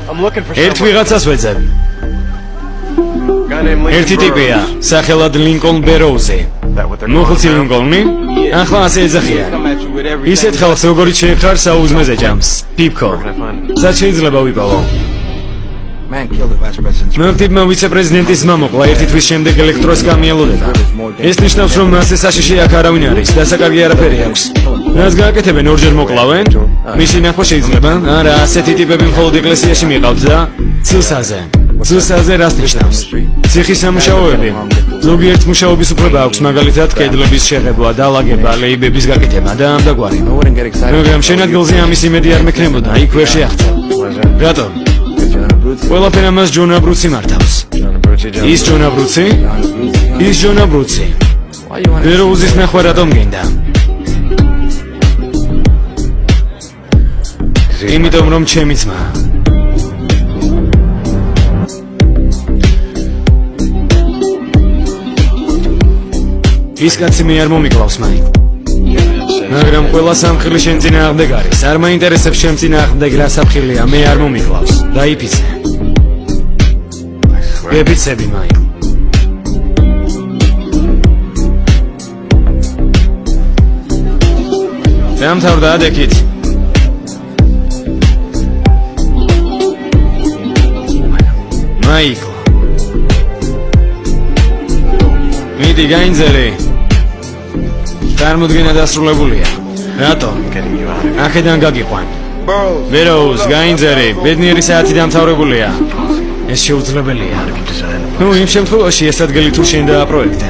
ერთ ვიღაცას ვეძებ. ერთი ტიპია, სახელად ლინკოლნ ბეროუზი. მოხუცი ლინკოლნი? ახლა ასე ეძახიან. ისეთ ხალხს როგორიც შეეხარ საუზმეზე ჭამს. პიპკო. სად შეიძლება ვიპოვო? მევტიბმა ვიცე-პრეზიდენტის მამოკლა ერთი თვის შემდეგ ელექტროს გამიელოდება. ეს ნიშნავს, რომ მასზე საშიში აქ არავინ არის, დასაკარგი არაფერი აქვს. რას გააკეთებენ, ორჯერ მოკლავენ? მისი ნახვა შეიძლება? არა, ასეთი ტიპები მხოლოდ ეკლესიაში მიყავთ და ცილსაზე. ცილსაზე რას ნიშნავს? ციხის სამუშაოები. ზოგიერთ მუშაობის უფლება აქვს, მაგალითად, კედლების შეღებვა, დალაგება, ლეიბების გაკეთება და ამდაგვარი. მაგრამ შენ ადგილზე ამის იმედი არ მექნებოდა, იქ ვერ შეაღწევ. რატომ? ყველაფერ ამას ჯონა ბრუცი მართავს. ის ჯონა ბრუცი? ის ჯონა ბრუცი. ბეროუზის ნახვა რატომ გინდა? იმიტომ რომ ჩემი ძმა. ის კაცი მე არ მომიკლავს მაინც. მაგრამ ყველა სამხილი შენ წინააღმდეგ არის. არ მაინტერესებს შენ წინააღმდეგ რა სამხილია, მე არ მომიკლავს. დაიფიცე. გეფიცები მაინც. დამთავრდა ადექით. მაიკლ. მიდი გაინძელი. წარმოდგენა დასრულებულია. რატომ? აქედან გაგიყვან. ბეროუზ, გაინძელი, ბედნიერი საათი დამთავრებულია. ეს შეუძლებელია. ნუ იმ შემთხვევაში ეს ადგილი თუ შენ დააპროექტე.